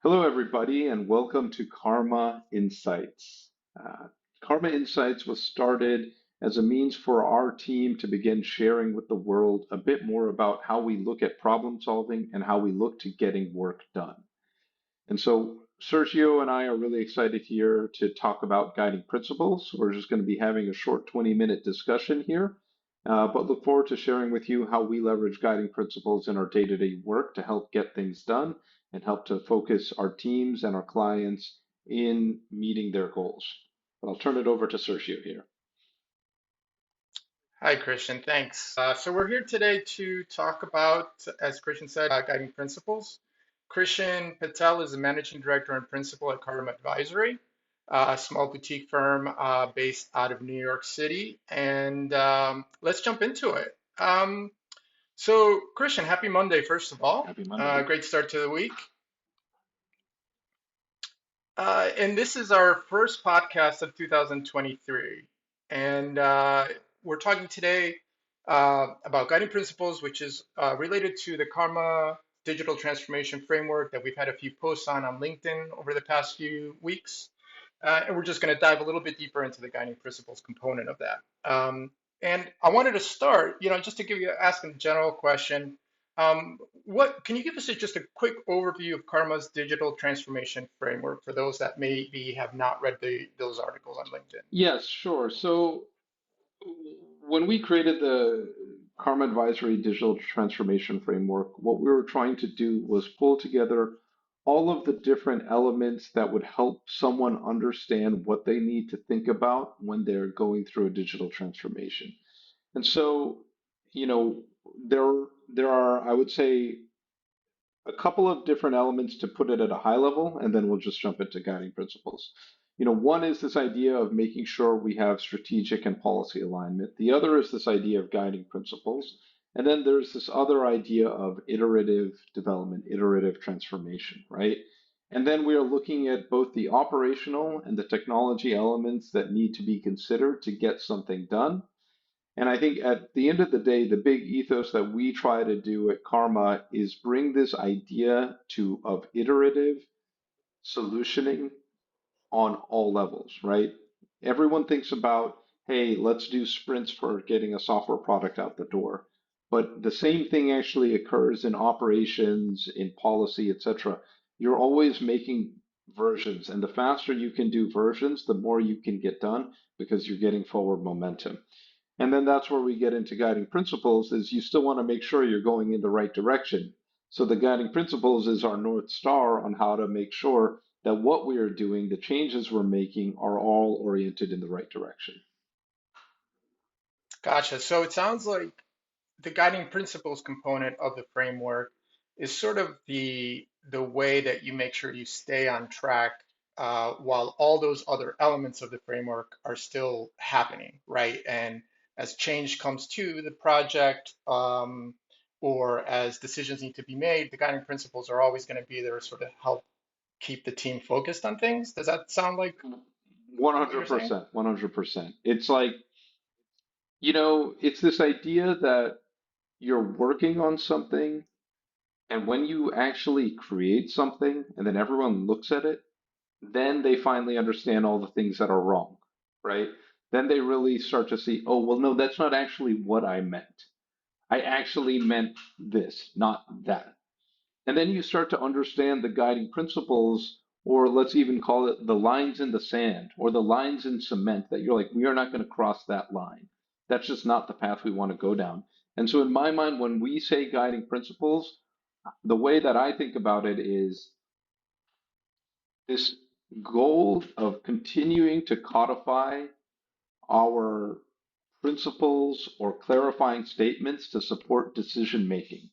Hello, everybody, and welcome to Karma Insights. Karma Insights was started as a means for our team to begin sharing with the world a bit more about how we look at problem solving and how we look to getting work done. And so Sergio and I are really excited here to talk about guiding principles. We're just going to be having a short 20-minute discussion here, but look forward to sharing with you how we leverage guiding principles in our day-to-day work to help get things done and help to focus our teams and our clients in meeting their goals. But I'll turn it over to Sergio here. Hi, Christian. Thanks. So we're here today to talk about, as Christian said, guiding principles. Christian Patel is the managing director and principal at Karma Advisory, a small boutique firm based out of New York City. And let's jump into it. So, Christian, happy Monday, first of all. Happy Monday. Great start to the week. And this is our first podcast of 2023. And we're talking today about guiding principles, which is related to the Karma digital transformation framework that we've had a few posts on LinkedIn over the past few weeks. And we're just going to dive a little bit deeper into the guiding principles component of that. And I wanted to start, just to ask a general question. What can you give us just a quick overview of Karma's digital transformation framework for those that maybe have not read those articles on LinkedIn? Yes, sure. So when we created the Karma Advisory Digital Transformation Framework, what we were trying to do was pull together all of the different elements that would help someone understand what they need to think about when they're going through a digital transformation. And so, you know, there there are, I would say, a couple of different elements to put it at a high level, and then we'll just jump into guiding principles. One is this idea of making sure we have strategic and policy alignment. The other is this idea of guiding principles. And then there's this other idea of iterative development, iterative transformation, right? And then we are looking at both the operational and the technology elements that need to be considered to get something done. And I think at the end of the day, the big ethos that we try to do at Karma is bring this idea of iterative solutioning on all levels, right? Everyone thinks about, hey, let's do sprints for getting a software product out the door. But the same thing actually occurs in operations, in policy, etc. You're always making versions, and the faster you can do versions, the more you can get done because you're getting forward momentum. And then that's where we get into guiding principles is you still want to make sure you're going in the right direction. So the guiding principles is our North Star on how to make sure that what we are doing, the changes we're making are all oriented in the right direction. Gotcha. So it sounds like the guiding principles component of the framework is sort of the way that you make sure you stay on track while all those other elements of the framework are still happening, right? And as change comes to the project, or as decisions need to be made, the guiding principles are always going to be there to sort of help keep the team focused on things. Does that sound like what you're saying? 100%, 100%. It's like, it's this idea that you're working on something, and when you actually create something and then everyone looks at it, then they finally understand all the things that are wrong, right? Then they really start to see, oh, well, no, that's not actually what I meant. I actually meant this, not that. And then you start to understand the guiding principles, or let's even call it the lines in the sand or the lines in cement that you're like, we are not going to cross that line. That's just not the path we want to go down. And so, in my mind, when we say guiding principles, the way that I think about it is this goal of continuing to codify our principles or clarifying statements to support decision making.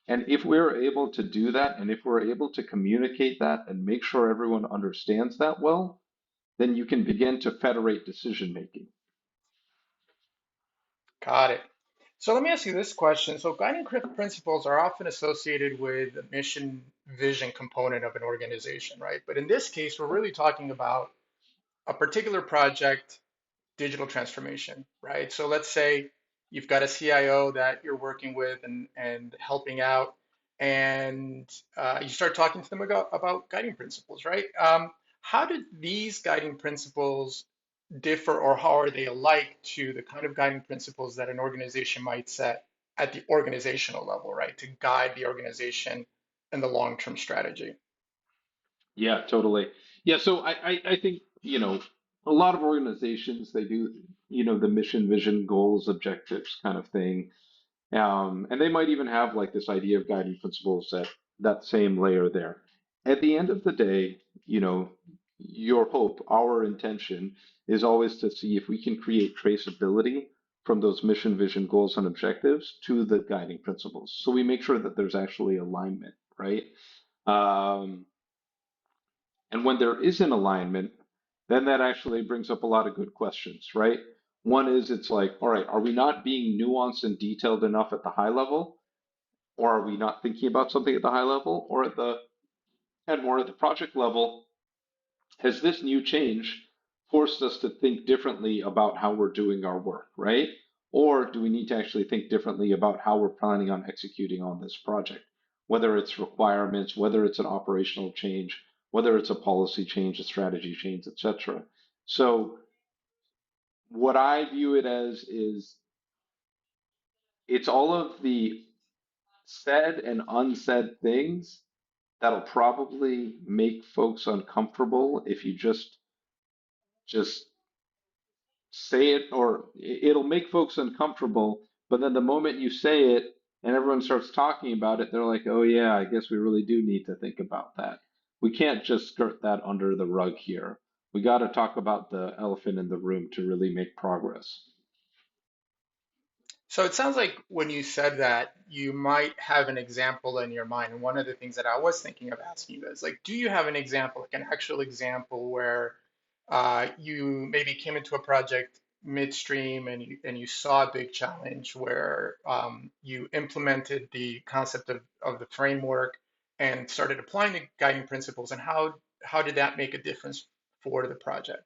And if we're able to do that, and if we're able to communicate that and make sure everyone understands that well, then you can begin to federate decision making. Got it. So let me ask you this question. So guiding principles are often associated with the mission vision component of an organization, right? But in this case, we're really talking about a particular project, digital transformation, right? So let's say you've got a CIO that you're working with and helping out. and you start talking to them about guiding principles, right? How did these guiding principles differ, or how are they alike to the kind of guiding principles that an organization might set at the organizational level, right, to guide the organization and the long-term strategy? Yeah, totally. Yeah, so I think, a lot of organizations, they do, the mission, vision, goals, objectives kind of thing. And they might even have like this idea of guiding principles at that same layer there. At the end of the day, your hope, our intention is always to see if we can create traceability from those mission, vision, goals, and objectives to the guiding principles. So we make sure that there's actually alignment, right? Um, and when there is an alignment, then that actually brings up a lot of good questions, right? One is it's like, all right, are we not being nuanced and detailed enough at the high level? Or are we not thinking about something at the high level or at the and more at the project level? Has this new change forced us to think differently about how we're doing our work, right? Or do we need to actually think differently about how we're planning on executing on this project? Whether it's requirements, whether it's an operational change, whether it's a policy change, a strategy change, etc. So what I view it as is it's all of the said and unsaid things that'll probably make folks uncomfortable if you just say it, or it'll make folks uncomfortable, but then the moment you say it and everyone starts talking about it, they're like, oh yeah, I guess we really do need to think about that. We can't just skirt that under the rug here. We got to talk about the elephant in the room to really make progress. So it sounds like when you said that, you might have an example in your mind. And one of the things that I was thinking of asking you is like, do you have an example, like an actual example where you maybe came into a project midstream and you saw a big challenge where you implemented the concept of the framework and started applying the guiding principles, and how did that make a difference for the project?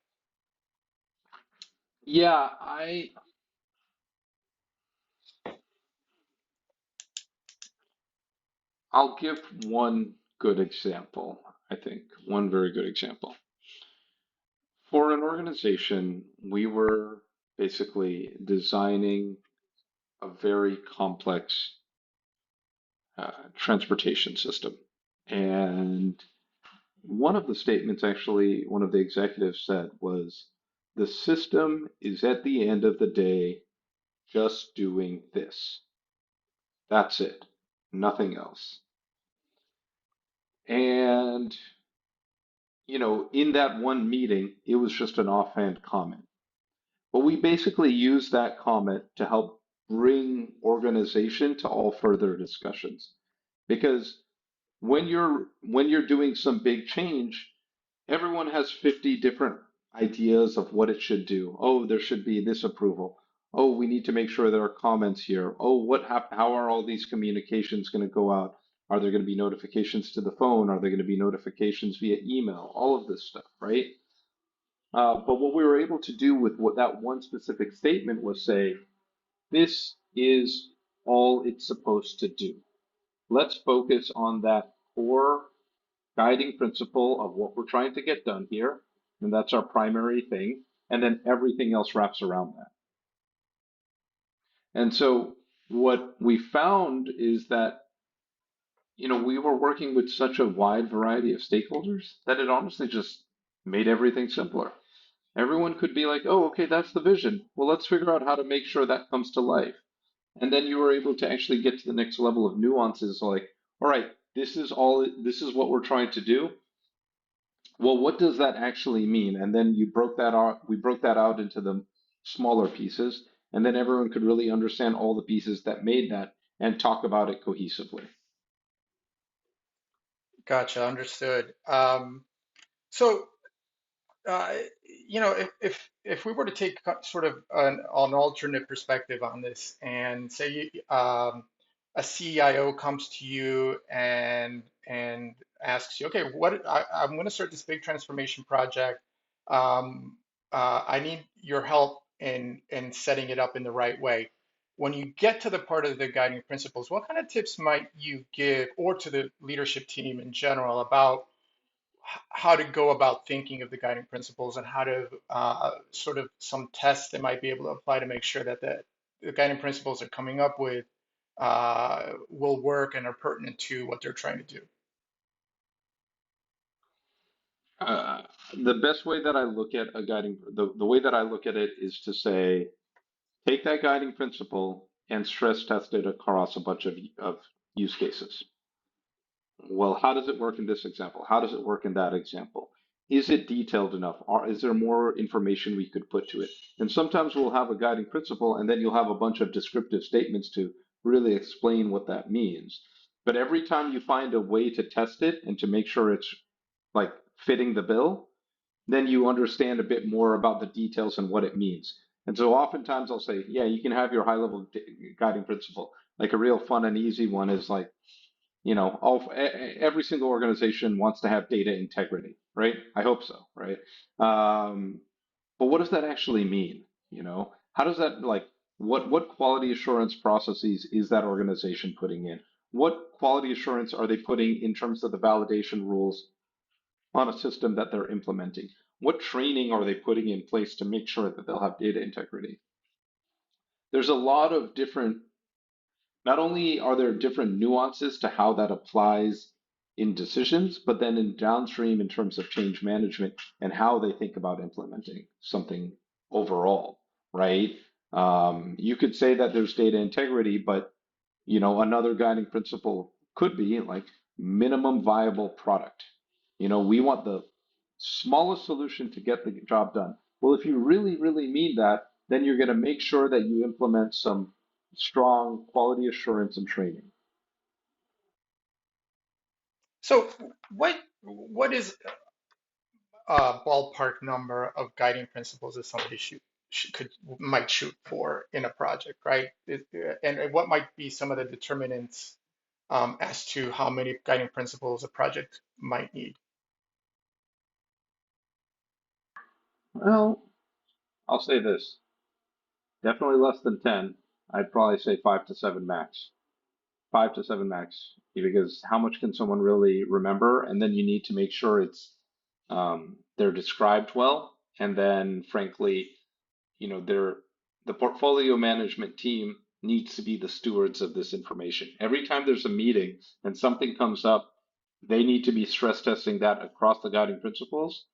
Yeah, I'll give one good example, I think, one very good example. For an organization, we were basically designing a very complex transportation system. And one of the statements, actually, one of the executives said was, the system is at the end of the day just doing this. That's it, nothing else. And, in that one meeting, it was just an offhand comment. But we basically use that comment to help bring organization to all further discussions. Because when you're doing some big change, everyone has 50 different ideas of what it should do. Oh, there should be this approval. Oh, we need to make sure there are comments here. Oh, how are all these communications going to go out? Are there going to be notifications to the phone? Are there going to be notifications via email? All of this stuff, right? But what we were able to do with what that one specific statement was say, this is all it's supposed to do. Let's focus on that core guiding principle of what we're trying to get done here. And that's our primary thing. And then everything else wraps around that. And so what we found is that, we were working with such a wide variety of stakeholders that it honestly just made everything simpler. Everyone could be like, oh, okay, that's the vision. Well, let's figure out how to make sure that comes to life. And then you were able to actually get to the next level of nuances like, all right, this is what we're trying to do. Well, what does that actually mean? And then we broke that out into the smaller pieces, and then everyone could really understand all the pieces that made that and talk about it cohesively. Gotcha, understood. So uh, if we were to take sort of an alternate perspective on this, and say a CIO comes to you and asks you, okay, I'm going to start this big transformation project. I need your help in setting it up in the right way. when you get to the part of the guiding principles, what kind of tips might you give, or to the leadership team in general, about how to go about thinking of the guiding principles and how to sort of some tests they might be able to apply to make sure that the guiding principles they're coming up with will work and are pertinent to what they're trying to do. Uh, the best way that I look at a guiding, the way that I look at it is to say, take that guiding principle and stress test it across a bunch of use cases. Well, how does it work in this example? How does it work in that example? Is it detailed enough? Or is there more information we could put to it? And sometimes we'll have a guiding principle and then you'll have a bunch of descriptive statements to really explain what that means. But every time you find a way to test it and to make sure it's like fitting the bill, then you understand a bit more about the details and what it means. And so oftentimes I'll say, yeah, you can have your high level guiding principle. Like a real fun and easy one is like, every single organization wants to have data integrity, right? I hope so, right? Um, but what does that actually mean? How does that like what quality assurance processes is that organization putting in? What quality assurance are they putting in terms of the validation rules on a system that they're implementing? What training are they putting in place to make sure that they'll have data integrity? There's a lot of different not only are there different nuances to how that applies in decisions, but then in downstream in terms of change management and how they think about implementing something overall, right? You could say that there's data integrity, but another guiding principle could be like minimum viable product. We want the smallest solution to get the job done. Well, if you really, really mean that, then you're going to make sure that you implement some strong quality assurance and training. So what is a ballpark number of guiding principles that somebody might shoot for in a project, right? And what might be some of the determinants as to how many guiding principles a project might need? Well, I'll say this, definitely less than 10. I'd probably say 5 to 7 max. 5 to 7 max, because how much can someone really remember? And then you need to make sure they're described well. And then, frankly, they're the portfolio management team needs to be the stewards of this information. Every time there's a meeting and something comes up, they need to be stress testing that across the guiding principles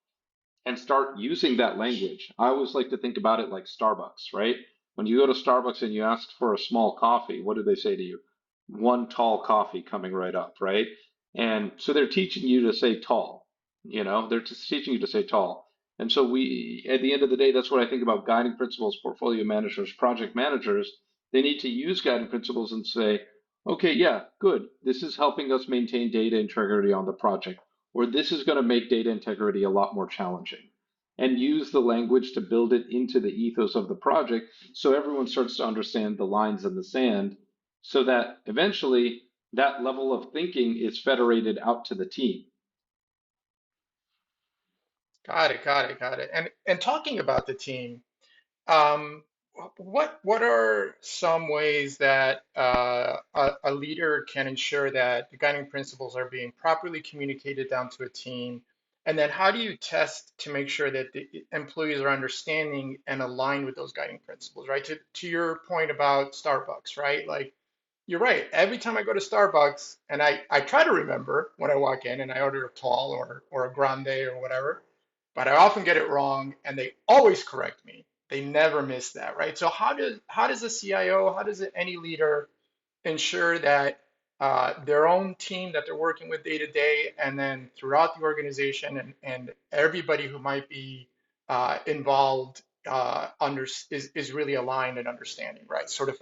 and start using that language. I always like to think about it like Starbucks, right? When you go to Starbucks and you ask for a small coffee, what do they say to you? One tall coffee coming right up, right? And so they're teaching you to say tall, they're just teaching you to say tall. And so at the end of the day, that's what I think about guiding principles, portfolio managers, project managers. They need to use guiding principles and say, okay, yeah, good. This is helping us maintain data integrity on the project, or this is going to make data integrity a lot more challenging. And use the language to build it into the ethos of the project so everyone starts to understand the lines in the sand so that eventually that level of thinking is federated out to the team. Got it, got it, got it. And talking about the team, Um, what are some ways that a leader can ensure that the guiding principles are being properly communicated down to a team? And then how do you test to make sure that the employees are understanding and aligned with those guiding principles, right? To your point about Starbucks, right? Like you're right. Every time I go to Starbucks and I try to remember when I walk in and I order a tall or a grande or whatever, but I often get it wrong and they always correct me. They never miss that, right? So how does a CIO, how does any leader ensure that their own team that they're working with day to day and then throughout the organization and everybody who might be involved is really aligned and understanding, right? Sort of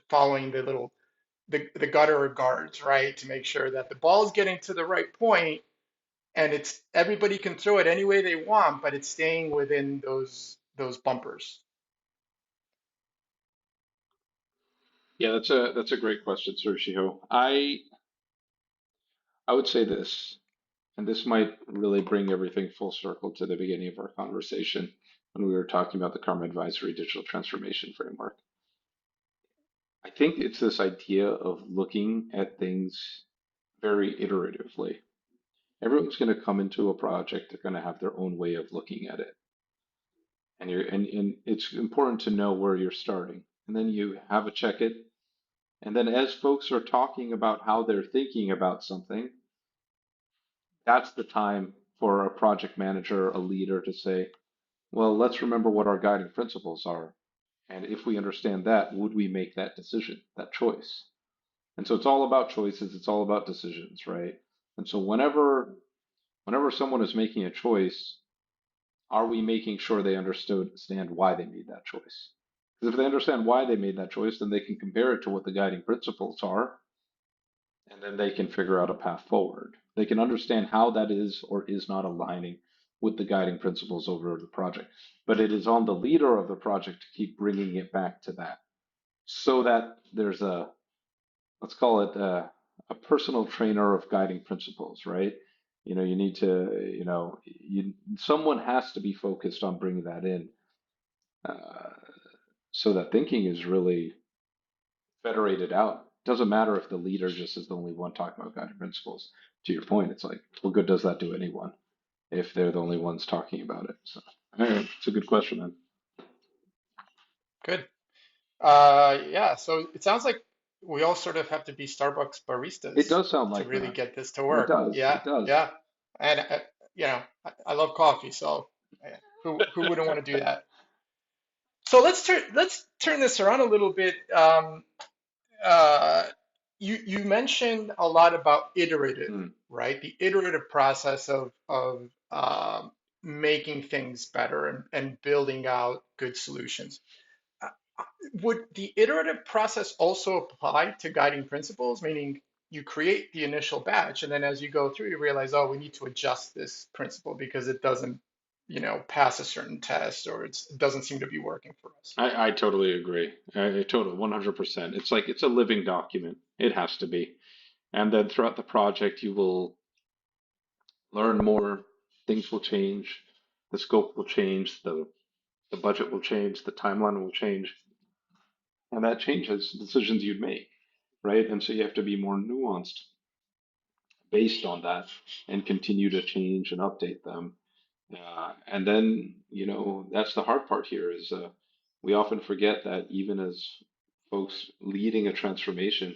following the gutter guards, right, to make sure that the ball is getting to the right point and it's everybody can throw it any way they want, but it's staying within those bumpers. Yeah, that's a great question, Sergio. I would say this, and this might really bring everything full circle to the beginning of our conversation when we were talking about the Karma Advisory Digital Transformation Framework. I think it's this idea of looking at things very iteratively. Everyone's going to come into a project, they're going to have their own way of looking at it. And it's important to know where you're starting. And then you have a check it. And then as folks are talking about how they're thinking about something, that's the time for a project manager, a leader to say, well, let's remember what our guiding principles are. And if we understand that, would we make that decision, that choice? And so it's all about choices, it's all about decisions, right? And so whenever someone is making a choice, are we making sure they understand why they made that choice? Because if they understand why they made that choice, then they can compare it to what the guiding principles are, and then they can figure out a path forward. They can understand how that is or is not aligning with the guiding principles over the project. But it is on the leader of the project to keep bringing it back to that so that there's a, let's call it a personal trainer of guiding principles, right? You need to, someone has to be focused on bringing that in, uh, so that thinking is really federated out. It doesn't matter if the leader just is the only one talking about guiding principles. To your point, it's like, what good does that do anyone if they're the only ones talking about it? So, anyway, it's a good question, man. Good. Yeah, so it sounds like we all sort of have to be Starbucks It baristas does sound to like really that. get this to It work. does. Yeah, It does. yeah. And I love coffee, so who wouldn't want to do that? So let's turn this around a little bit. Uh, you mentioned a lot about iterative, Mm. right? The iterative process of making things better and building out good solutions. Uh, Would the iterative process also apply to guiding principles? Meaning you create the initial batch, and then as you go through, you realize, oh, we need to adjust this principle because it doesn't, pass a certain test or it doesn't seem to be working for us. I totally agree. I totally 100%. It's like it's a living document. It has to be. And then throughout the project, you will learn more, things will change, the scope will change, the budget will change, the timeline will change, and that changes decisions you'd make, right? And so you have to be more nuanced based on that and continue to change and update them. And then, that's the hard part here is we often forget that even as folks leading a transformation,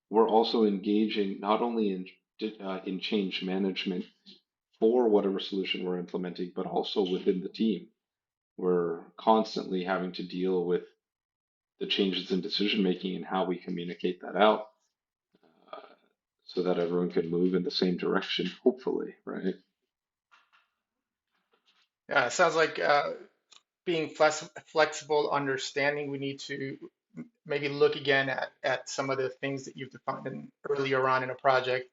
we're also engaging not only in change management for whatever solution we're implementing, but also within the team. We're constantly having to deal with the changes in decision making and how we communicate that out, uh, so that everyone can move in the same direction, hopefully, right? Yeah, it sounds like being flexible, understanding, we need to maybe look again at some of the things that you've defined earlier on in a project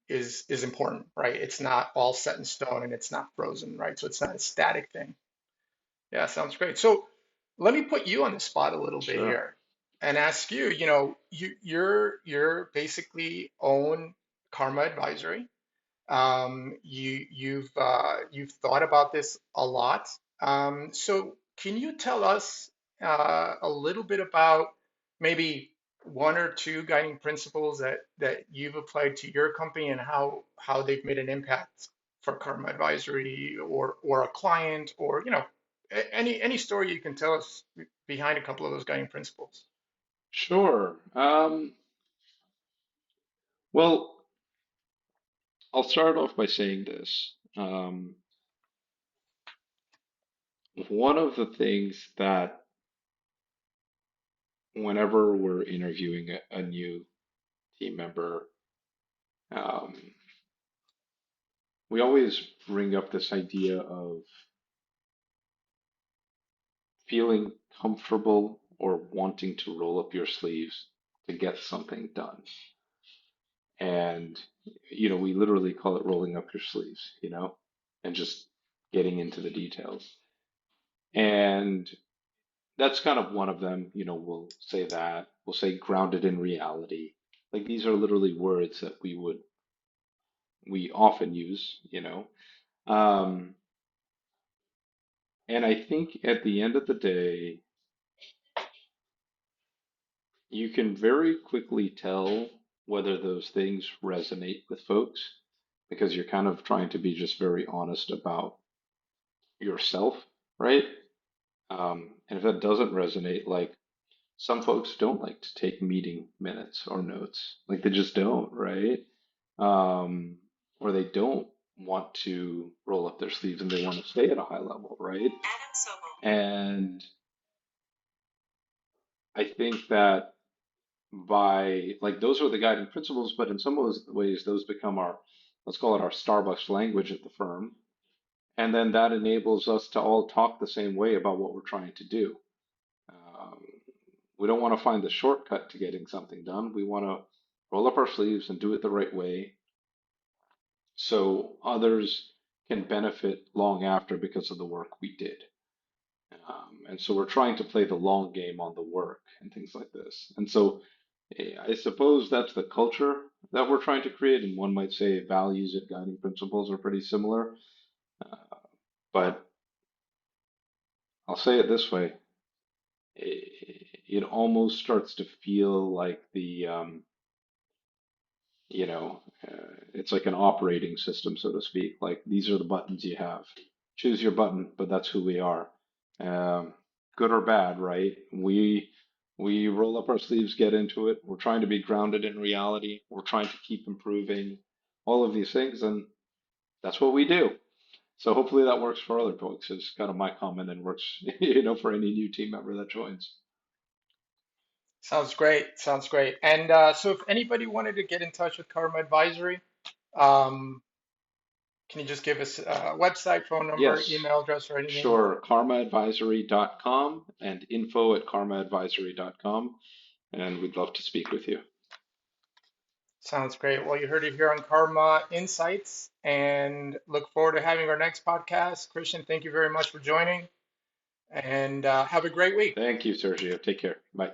is important, right? It's not all set in stone and it's not frozen, right? So it's not a static thing. Yeah, sounds great. So let me put you on the spot a little bit Sure. here and ask you, you're basically own Karma Advisory. You've thought about this a lot. So can you tell us a little bit about maybe one or two guiding principles that you've applied to your company and how they've made an impact for Karma Advisory or a client or any story you can tell us behind a couple of those guiding principles. Sure. Well, I'll start off by saying this. One of the things that whenever we're interviewing a new team member, um, we always bring up this idea of feeling comfortable or wanting to roll up your sleeves to get something done. And, we literally call it rolling up your sleeves, and just getting into the details. And that's kind of one of them. We'll say that. We'll say grounded in reality. Like these are literally words that we. Often use. Um, and I think at the end of the day, you can very quickly tell whether those things resonate with folks because you're kind of trying to be just very honest about yourself, right? And if that doesn't resonate, like some folks don't like to take meeting minutes or notes, like they just don't, right? Um, or they don't want to roll up their sleeves and they want to stay at a high level, right? And I think that by like those are the guiding principles, but in some of those ways, those become our, let's call it our Starbucks language at the firm. And then that enables us to all talk the same way about what we're trying to do. Um, we don't want to find the shortcut to getting something done. We want to roll up our sleeves and do it the right way so others can benefit long after because of the work we did. And so we're trying to play the long game on the work and things like this. And so I suppose that's the culture that we're trying to create. And one might say values and guiding principles are pretty similar. Uh, but I'll say it this way, it almost starts to feel like it's like an operating system, so to speak. Like these are the buttons you have. Choose your button, but that's who we are. Um, Good or bad, right? We roll up our sleeves, get into it. We're trying to be grounded in reality. We're trying to keep improving all of these things, and that's what we do. So hopefully that works for other folks. Is kind of my comment and works, for any new team member that joins. Sounds great. Sounds great. And so if anybody wanted to get in touch with Karma Advisory, um, can you just give us a website, phone number, Yes, email address, or anything? sure. Karmaadvisory.com and info@karmaadvisory.com. And we'd love to speak with you. Sounds great. Well, you heard it here on Karma Insights, and look forward to having our next podcast. Christian, thank you very much for joining, and have a great week. Thank you, Sergio. Take care. Bye.